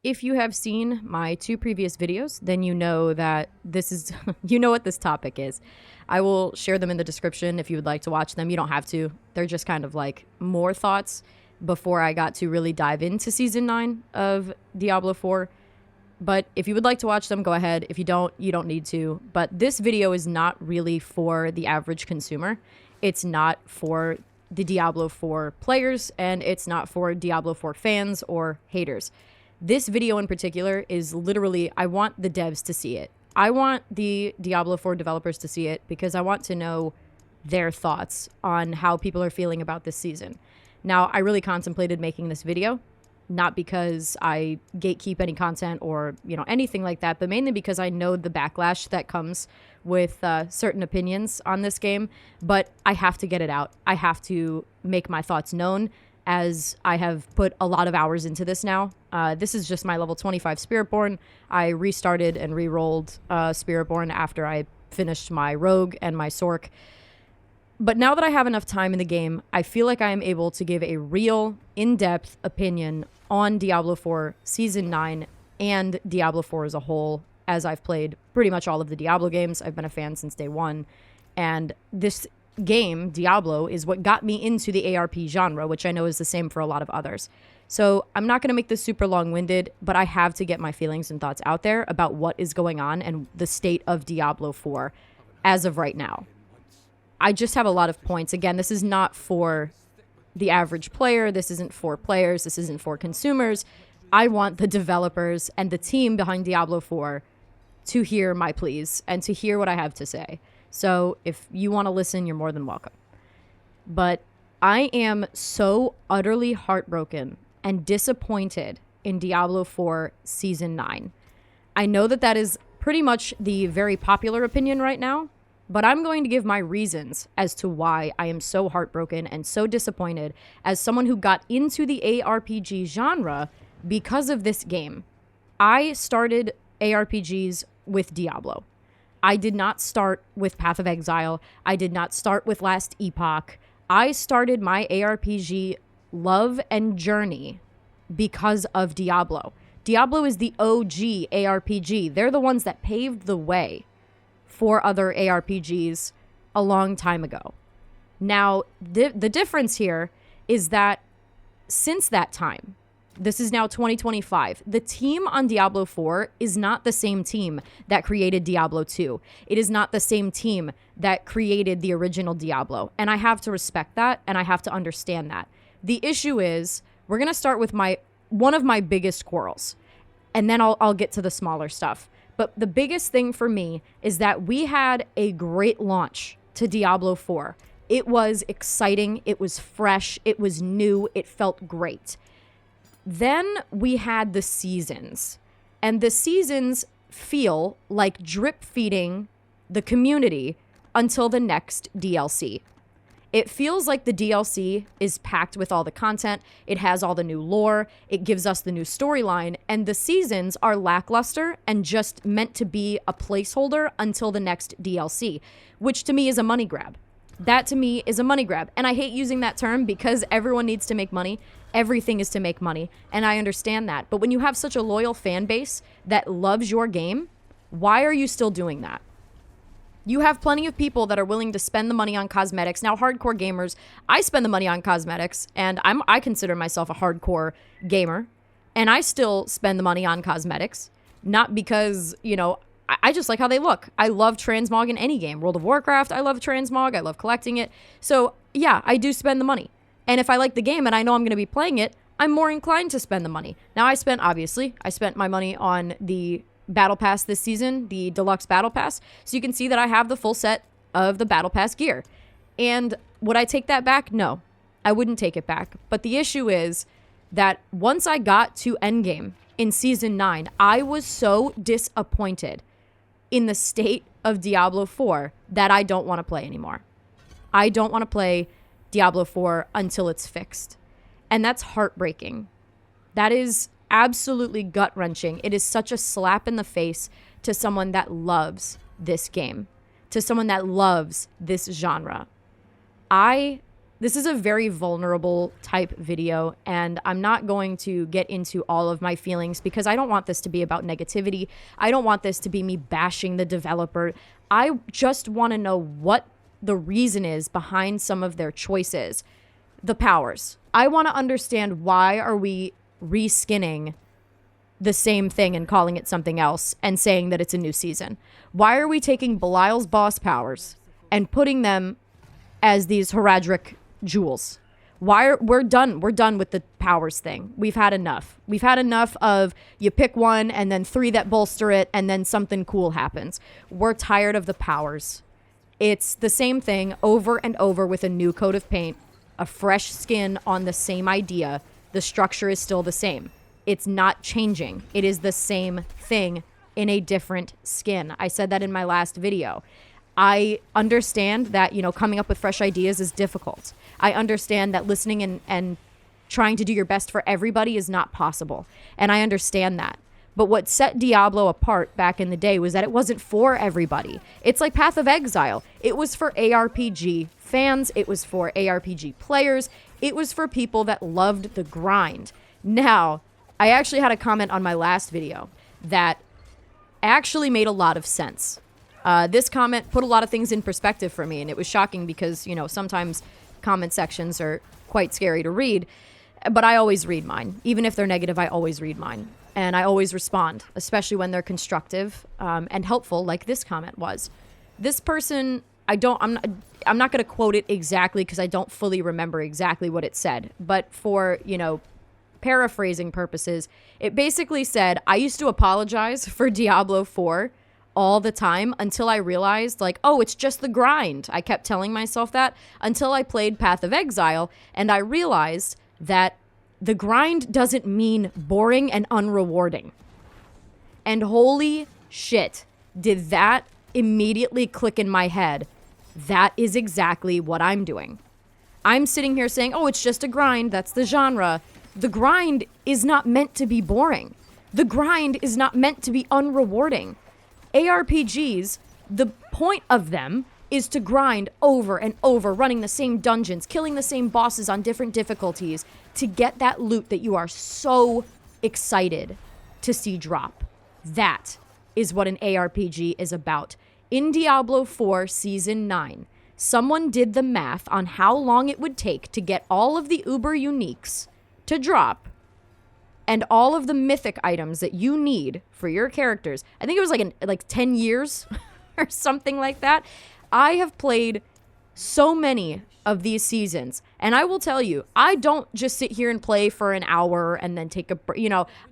If you have seen my 2 previous videos, then you know that this is, you know what this topic is. I will share them in the description if you would like to watch them. You don't have to. They're just kind of like more thoughts before I got to really dive into Season 9 of Diablo 4. But if you would like to watch them, go ahead. If you don't, you don't need to. But this video is not really for the average consumer. It's not for the Diablo 4 players, and it's not for Diablo 4 fans or haters. This video in particular is literally, I want the devs to see it. I want the Diablo 4 developers to see it because I want to know their thoughts on how people are feeling about this season. Now, I really contemplated making this video, not because I gatekeep any content or, anything like that, but mainly because I know the backlash that comes with certain opinions on this game, but I have to get it out. I have to make my thoughts known, as I have put a lot of hours into this now. This is just my level 25 Spiritborn. I restarted and re-rolled Spiritborn after I finished my Rogue and my Sork. But now that I have enough time in the game, I feel like I am able to give a real, in-depth opinion on Diablo 4 Season 9 and Diablo 4 as a whole, as I've played pretty much all of the Diablo games. I've been a fan since day one. And this game, Diablo, is what got me into the ARP genre, which I know is the same for a lot of others. So I'm not going to make this super long-winded, but I have to get my feelings and thoughts out there about what is going on and the state of Diablo 4 as of right now. I just have a lot of points. Again, this is not for the average player. This isn't for players. This isn't for consumers. I want the developers and the team behind Diablo 4 to hear my pleas and to hear what I have to say. So if you want to listen, you're more than welcome. But I am so utterly heartbroken and disappointed in Diablo 4 Season 9. I know that that is pretty much the very popular opinion right now, but I'm going to give my reasons as to why I am so heartbroken and so disappointed as someone who got into the ARPG genre because of this game. I started ARPGs with Diablo. I did not start with Path of Exile. I did not start with Last Epoch. I started my ARPG love and journey because of Diablo. Diablo is the OG ARPG. They're the ones that paved the way for other ARPGs a long time ago. Now, the difference here is that since that time, this is now 2025, the team on Diablo 4 is not the same team that created Diablo 2. It is not the same team that created the original Diablo. And I have to respect that, and I have to understand that. The issue is, we're going to start with one of my biggest quarrels, and then I'll get to the smaller stuff. But the biggest thing for me is that we had a great launch to Diablo 4. It was exciting, it was fresh, it was new, it felt great. Then we had the seasons, and the seasons feel like drip feeding the community until the next DLC. It feels like the DLC is packed with all the content. It has all the new lore. It gives us the new storyline. And the seasons are lackluster and just meant to be a placeholder until the next DLC, which to me is a money grab. That to me is a money grab. And I hate using that term because everyone needs to make money. Everything is to make money. And I understand that. But when you have such a loyal fan base that loves your game, why are you still doing that? You have plenty of people that are willing to spend the money on cosmetics. Now, hardcore gamers, I spend the money on cosmetics, and I consider myself a hardcore gamer, and I still spend the money on cosmetics, not because, I just like how they look. I love transmog in any game. World of Warcraft, I love transmog. I love collecting it. So, yeah, I do spend the money. And if I like the game and I know I'm going to be playing it, I'm more inclined to spend the money. Now, I spent my money on the Battle Pass this season, the Deluxe Battle Pass. So you can see that I have the full set of the Battle Pass gear. And would I take that back? No, I wouldn't take it back. But the issue is that once I got to Endgame in Season 9, I was so disappointed in the state of Diablo 4 that I don't want to play anymore. I don't want to play Diablo 4 until it's fixed. And that's heartbreaking. That is absolutely gut-wrenching. It is such a slap in the face to someone that loves this game, to someone that loves this genre. I This is a very vulnerable type video, and I'm not going to get into all of my feelings because I don't want this to be about negativity. I don't want this to be me bashing the developer. I just want to know what the reason is behind some of their choices. The powers. I want to understand, why are we reskinning the same thing and calling it something else and saying that it's a new season? Why are we taking Belial's boss powers and putting them as these heraldic jewels? We're done with the powers thing. We've had enough. We've had enough of you pick one and then three that bolster it and then something cool happens. We're tired of the powers. It's the same thing over and over with a new coat of paint, a fresh skin on the same idea. The structure is still the same. It's not changing. It is the same thing in a different skin. I said that in my last video. I understand that, coming up with fresh ideas is difficult. I understand that listening and trying to do your best for everybody is not possible. And I understand that. But what set Diablo apart back in the day was that it wasn't for everybody. It's like Path of Exile. It was for ARPG fans. It was for ARPG players. It was for people that loved the grind. Now, I actually had a comment on my last video that actually made a lot of sense. This comment put a lot of things in perspective for me, and it was shocking because, sometimes comment sections are quite scary to read, but I always read mine. Even if they're negative, I always read mine, and I always respond, especially when they're constructive and helpful, like this comment was. This person, I'm not going to quote it exactly because I don't fully remember exactly what it said, but for, paraphrasing purposes, it basically said, I used to apologize for Diablo 4 all the time until I realized, oh, it's just the grind. I kept telling myself that until I played Path of Exile, and I realized that the grind doesn't mean boring and unrewarding. And holy shit, did that immediately click in my head. That is exactly what I'm doing. I'm sitting here saying, oh, it's just a grind. That's the genre. The grind is not meant to be boring. The grind is not meant to be unrewarding. ARPGs, the point of them is to grind over and over, running the same dungeons, killing the same bosses on different difficulties to get that loot that you are so excited to see drop. That is what an ARPG is about. In Diablo 4 Season 9, someone did the math on how long it would take to get all of the uber uniques to drop and all of the mythic items that you need for your characters. I think it was like 10 years or something like that. I have played so many of these seasons, and I will tell you, I don't just sit here and play for an hour and then take a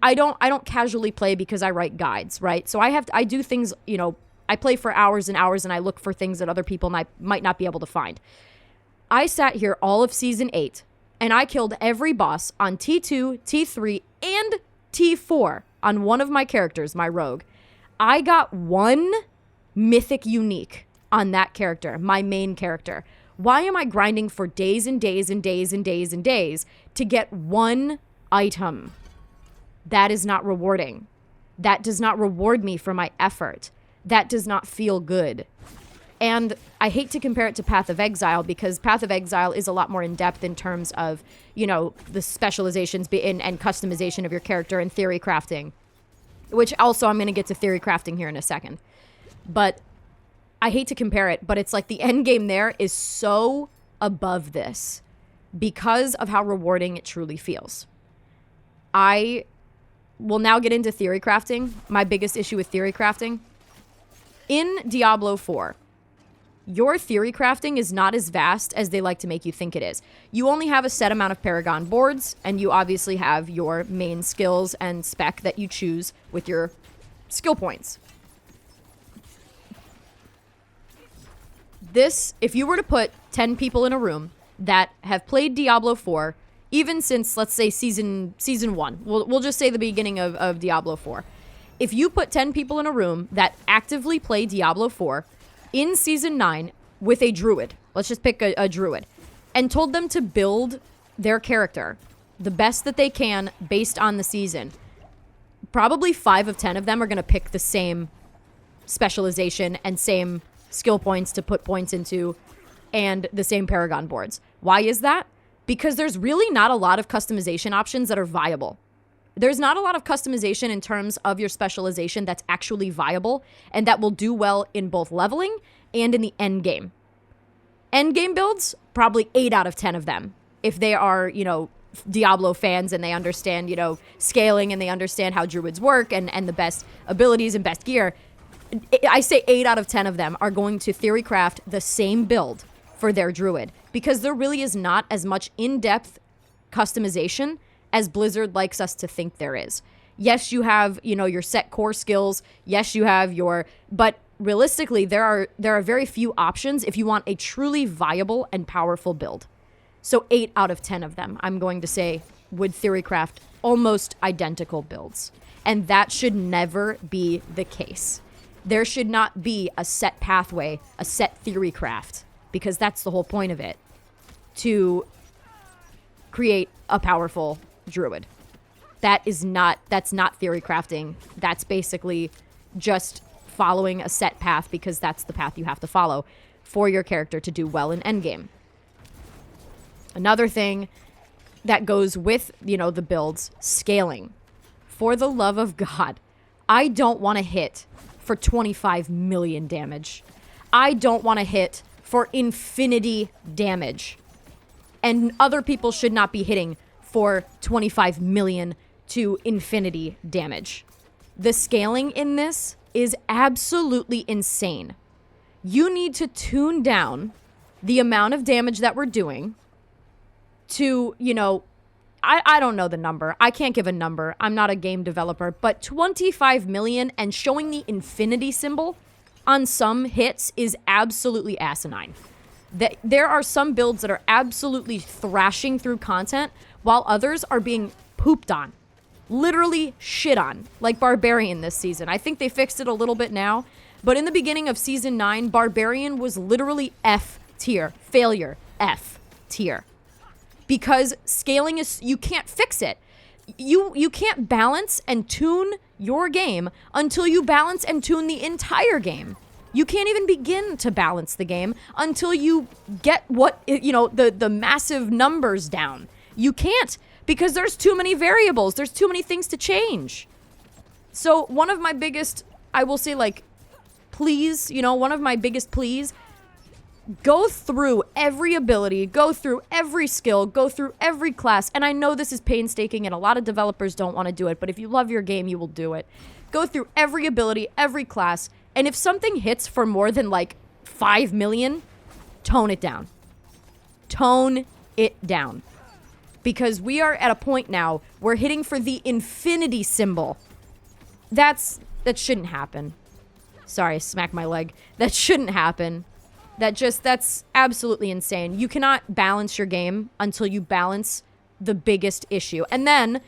I don't casually play because I write guides, right? So I do things, I play for hours and hours and I look for things that other people might not be able to find. I sat here all of Season 8 and I killed every boss on T2, T3, and T4 on one of my characters, my rogue. I got one mythic unique on that character, my main character. Why am I grinding for days and days and days and days and days to get one item? That is not rewarding. That does not reward me for my effort. That does not feel good. And I hate to compare it to Path of Exile because Path of Exile is a lot more in-depth in terms of, the specializations and customization of your character and theory crafting, which also I'm going to get to theory crafting here in a second. But I hate to compare it, but it's like the end game there is so above this because of how rewarding it truly feels. I will now get into theory crafting. My biggest issue with theory crafting. In Diablo 4, your theory crafting is not as vast as they like to make you think it is. You only have a set amount of Paragon boards, and you obviously have your main skills and spec that you choose with your skill points. This, if you were to put 10 people in a room that have played Diablo 4, even since, let's say, season 1, we'll just say the beginning of Diablo 4. If you put 10 people in a room that actively play Diablo 4 in Season 9 with a druid, let's just pick a druid, and told them to build their character the best that they can based on the season, probably 5 of 10 of them are going to pick the same specialization and same skill points to put points into and the same Paragon boards. Why is that? Because there's really not a lot of customization options that are viable. There's not a lot of customization in terms of your specialization that's actually viable and that will do well in both leveling and in the end game. End game builds, probably 8 out of 10 of them. If they are, Diablo fans and they understand, scaling and they understand how druids work and the best abilities and best gear, I say 8 out of 10 of them are going to theory craft the same build for their druid because there really is not as much in-depth customization as Blizzard likes us to think there is. Yes, you have, your set core skills. Yes, you have but realistically, there are very few options if you want a truly viable and powerful build. So 8 out of 10 of them, I'm going to say, would theorycraft almost identical builds. And that should never be the case. There should not be a set pathway, a set theorycraft, because that's the whole point of it, to create a powerful druid. That's not theory crafting. That's basically just following a set path because that's the path you have to follow for your character to do well in endgame. Another thing that goes with, the builds, scaling. For the love of God, I don't want to hit for 25 million damage. I don't want to hit for infinity damage. And other people should not be hitting for 25 million to infinity damage. The scaling in this is absolutely insane. You need to tune down the amount of damage that we're doing to, I don't know the number. I can't give a number. I'm not a game developer, but 25 million and showing the infinity symbol on some hits is absolutely asinine. There are some builds that are absolutely thrashing through content while others are being pooped on. Literally shit on, like Barbarian this season. I think they fixed it a little bit now, but in the beginning of season 9, Barbarian was literally F tier, failure, F tier. Because scaling is, you can't fix it. You can't balance and tune your game until you balance and tune the entire game. You can't even begin to balance the game until you get the massive numbers down. You can't, because there's too many variables. There's too many things to change. So one of my biggest, I will say please, one of my biggest pleas, go through every ability, go through every skill, go through every class. And I know this is painstaking and a lot of developers don't want to do it, but if you love your game, you will do it. Go through every ability, every class. And if something hits for more than 5 million, tone it down. Tone it down. Because we are at a point now, we're hitting for the infinity symbol. That shouldn't happen. Sorry, I smacked my leg. That shouldn't happen. That's absolutely insane. You cannot balance your game until you balance the biggest issue. And then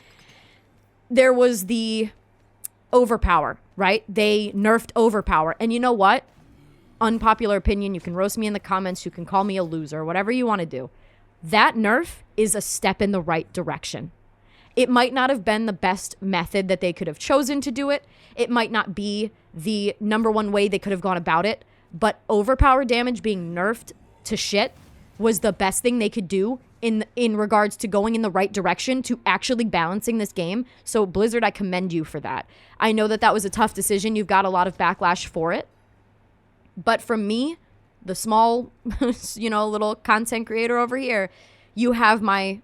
there was the overpower, right? They nerfed overpower. And you know what? Unpopular opinion. You can roast me in the comments. You can call me a loser, whatever you want to do. That nerf is a step in the right direction. It might not have been the best method that they could have chosen to do it. It might not be the number one way they could have gone about it. But overpower damage being nerfed to shit was the best thing they could do in regards to going in the right direction to actually balancing this game. So Blizzard, I commend you for that. I know that was a tough decision. You've got a lot of backlash for it. But from me, the small, little content creator over here, you have my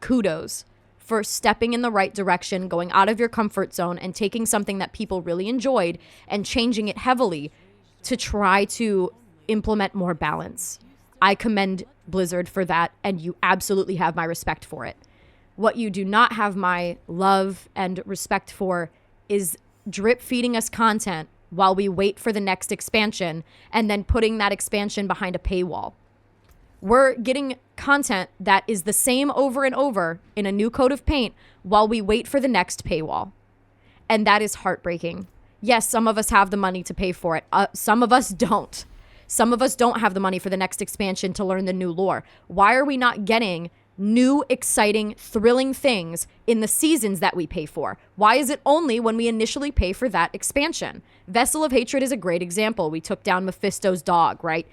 kudos for stepping in the right direction, going out of your comfort zone and taking something that people really enjoyed and changing it heavily to try to implement more balance. I commend Blizzard for that, and you absolutely have my respect for it. What you do not have my love and respect for is drip feeding us content while we wait for the next expansion and then putting that expansion behind a paywall. We're getting content that is the same over and over in a new coat of paint while we wait for the next paywall. And that is heartbreaking. Yes, some of us have the money to pay for it. Some of us don't. Some of us don't have the money for the next expansion to learn the new lore. Why are we not getting new, exciting, thrilling things in the seasons that we pay for? Why is it only when we initially pay for that expansion? Vessel of Hatred is a great example. We took down Mephisto's dog, right?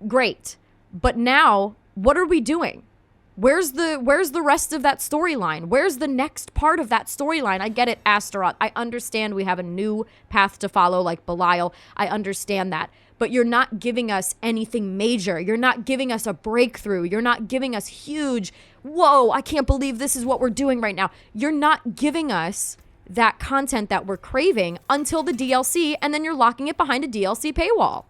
Great. But now what are we doing? Where's the rest of that storyline? Where's the next part of that storyline? I get it, Astaroth. I understand we have a new path to follow like Belial. I understand that. But you're not giving us anything major. You're not giving us a breakthrough. You're not giving us huge, whoa, I can't believe this is what we're doing right now. You're not giving us that content that we're craving until the DLC, and then you're locking it behind a DLC paywall.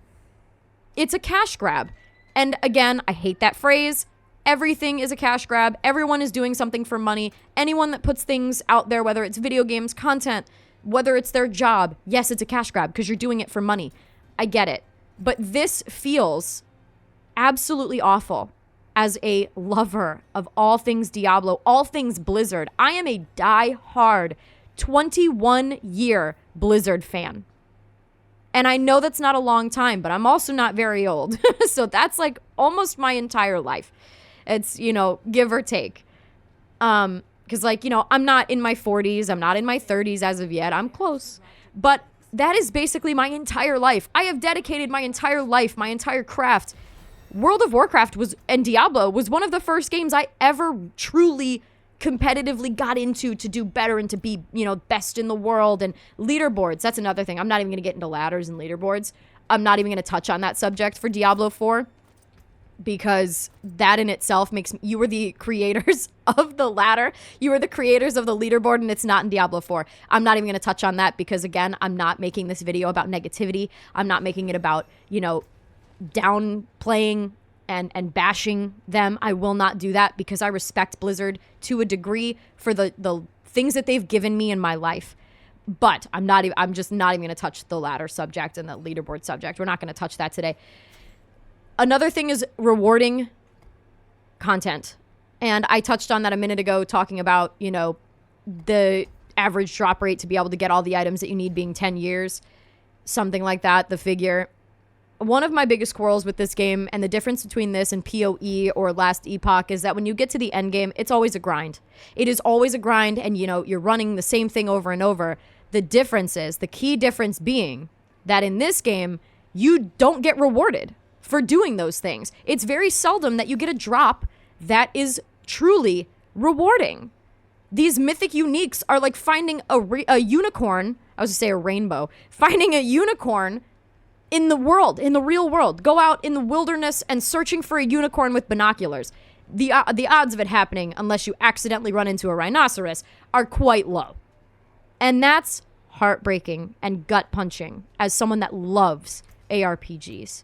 It's a cash grab. And again, I hate that phrase. Everything is a cash grab. Everyone is doing something for money. Anyone that puts things out there, whether it's video games, content, whether it's their job, yes, it's a cash grab because you're doing it for money. I get it. But this feels absolutely awful as a lover of all things Diablo, all things Blizzard. I am a die-hard 21-year Blizzard fan. And I know that's not a long time, but I'm also not very old. So that's like almost my entire life. It's, give or take. Because I'm not in my 40s. I'm not in my 30s as of yet. I'm close. But that is basically my entire life. I have dedicated my entire life, my entire craft. World of Warcraft and Diablo was one of the first games I ever truly competitively got into to do better and to be, best in the world. And leaderboards, that's another thing. I'm not even going to get into ladders and leaderboards. I'm not even going to touch on that subject for Diablo 4 because that in itself makes you were the creators of the ladder. You were the creators of the leaderboard, and it's not in Diablo 4. I'm not even going to touch on that because, again, I'm not making this video about negativity. I'm not making it about, downplaying and bashing them. I will not do that because I respect Blizzard to a degree for the things that they've given me in my life. But I'm just not even going to touch the ladder subject and the leaderboard subject. We're not going to touch that today. Another thing is rewarding content. And I touched on that a minute ago talking about, the average drop rate to be able to get all the items that you need being 10 years, something like that, the figure. One of my biggest quarrels with this game and the difference between this and PoE or Last Epoch is that when you get to the end game, it's always a grind. It is always a grind and, you're running the same thing over and over. The key difference being that in this game, you don't get rewarded for doing those things. It's very seldom that you get a drop that is truly rewarding. These mythic uniques are like finding a unicorn. I was going to say a rainbow. Finding a unicorn in the real world. Go out in the wilderness and searching for a unicorn with binoculars. The odds of it happening, unless you accidentally run into a rhinoceros, are quite low. And that's heartbreaking and gut-punching as someone that loves ARPGs.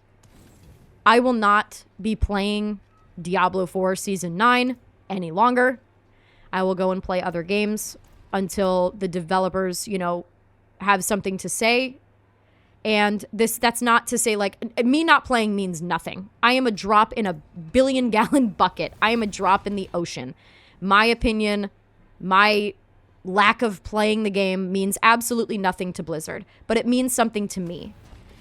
I will not be playing Diablo 4 Season 9 any longer. I will go and play other games until the developers, have something to say. And that's not to say, me not playing means nothing. I am a drop in a billion-gallon bucket. I am a drop in the ocean. My opinion, my lack of playing the game means absolutely nothing to Blizzard. But it means something to me.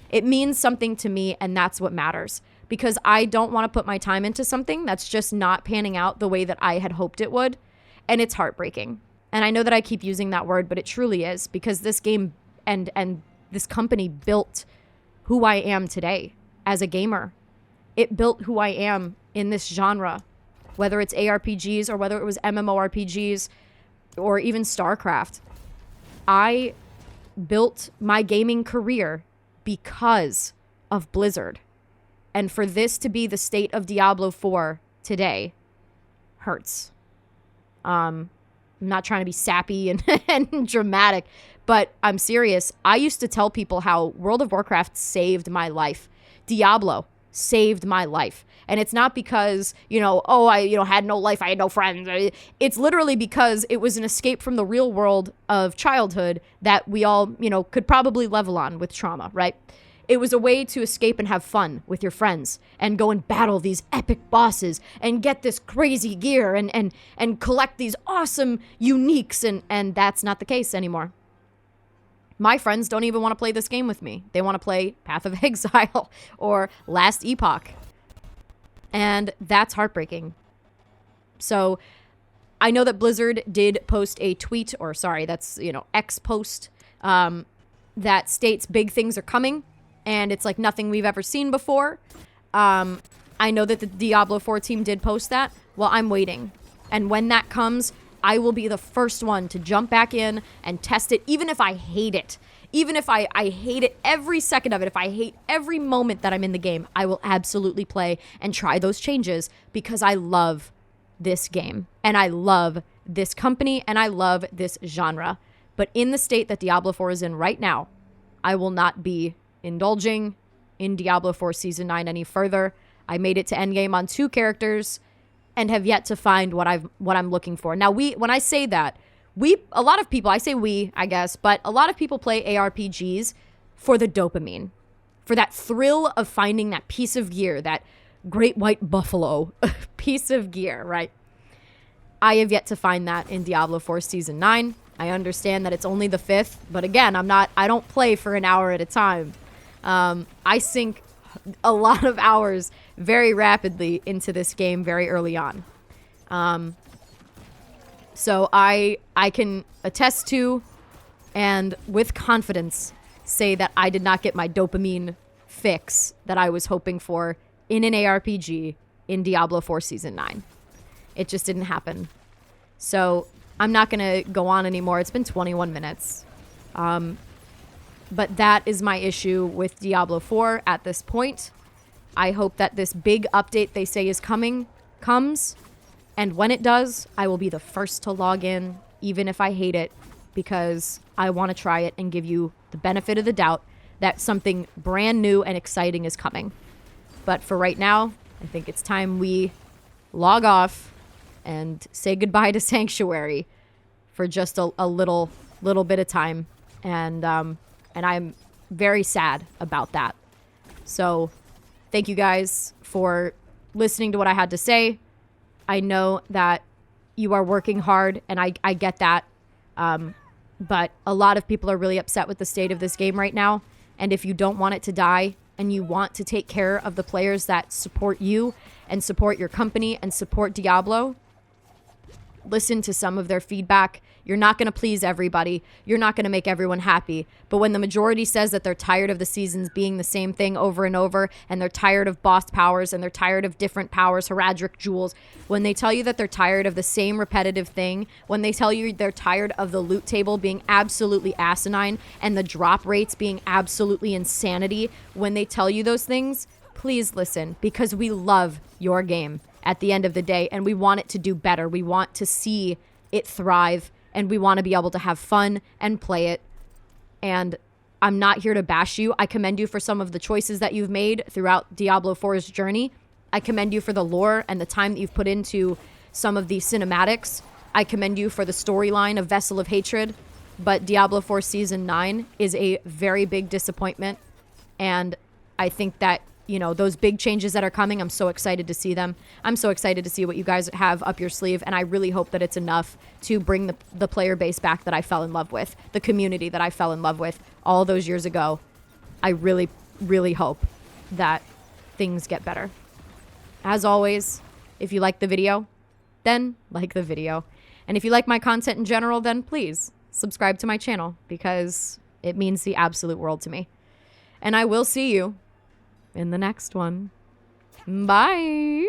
It means something to me, and that's what matters. Because I don't want to put my time into something that's just not panning out the way that I had hoped it would. And it's heartbreaking. And I know that I keep using that word, but it truly is. Because this game and this company built who I am today as a gamer. It built who I am in this genre, whether it's ARPGs or whether it was MMORPGs or even StarCraft. I built my gaming career because of Blizzard. And for this to be the state of Diablo 4 today hurts. I'm not trying to be sappy and dramatic, but I'm serious. I used to tell people how World of Warcraft saved my life. Diablo saved my life. And it's not because, I had no life, I had no friends. It's literally because it was an escape from the real world of childhood that we all, could probably level on with trauma, right? It was a way to escape and have fun with your friends and go and battle these epic bosses and get this crazy gear and collect these awesome uniques. And that's not the case anymore. My friends don't even want to play this game with me. They want to play Path of Exile or Last Epoch. And that's heartbreaking. So I know that Blizzard did post a tweet, or sorry, that's, X post that states big things are coming. And it's like nothing we've ever seen before. I know that the Diablo 4 team did post that. Well, I'm waiting. And when that comes, I will be the first one to jump back in and test it, even if I hate it. Even if I hate it every second of it, if I hate every moment that I'm in the game, I will absolutely play and try those changes because I love this game and I love this company and I love this genre. But in the state that Diablo 4 is in right now, I will not be indulging in Diablo 4 Season 9 any further. I made it to Endgame on 2 characters and have yet to find what I'm looking for. Now, when I say that, a lot of people, I say we, I guess, but a lot of people play ARPGs for the dopamine, for that thrill of finding that piece of gear, that great white buffalo piece of gear, right? I have yet to find that in Diablo 4 Season 9. I understand that it's only the 5th, but again, I don't play for an hour at a time. I sink a lot of hours very rapidly into this game very early on. So I can attest to and with confidence say that I did not get my dopamine fix that I was hoping for in an ARPG in Diablo 4 Season 9. It just didn't happen. So I'm not going to go on anymore. It's been 21 minutes. But that is my issue with Diablo 4 at this point. I hope that this big update they say is comes. And when it does, I will be the first to log in, even if I hate it, because I want to try it and give you the benefit of the doubt that something brand new and exciting is coming. But for right now, I think it's time we log off and say goodbye to Sanctuary for just a little bit of time. And I'm very sad about that. So thank you guys for listening to what I had to say. I know that you are working hard, and I get that. But a lot of people are really upset with the state of this game right now. And if you don't want it to die and you want to take care of the players that support you and support your company and support Diablo, listen to some of their feedback. You're not going to please everybody. You're not going to make everyone happy. But when the majority says that they're tired of the seasons being the same thing over and over, and they're tired of boss powers, and they're tired of different powers, heraldic jewels, when they tell you that they're tired of the same repetitive thing, when they tell you they're tired of the loot table being absolutely asinine and the drop rates being absolutely insanity, when they tell you those things, please listen, because we love your game at the end of the day, and we want it to do better. We want to see it thrive, and we want to be able to have fun and play it. And I'm not here to bash you. I commend you for some of the choices that you've made throughout Diablo 4's journey. I commend you for the lore and the time that you've put into some of the cinematics. I commend you for the storyline of Vessel of Hatred. But Diablo 4 Season 9 is a very big disappointment. And I think that, you know, those big changes that are coming, I'm so excited to see them. I'm so excited to see what you guys have up your sleeve, and I really hope that it's enough to bring the player base back that I fell in love with, the community that I fell in love with all those years ago. I really, really hope that things get better. As always, if you like the video, then like the video. And if you like my content in general, then please subscribe to my channel, because it means the absolute world to me. And I will see you in the next one. Bye.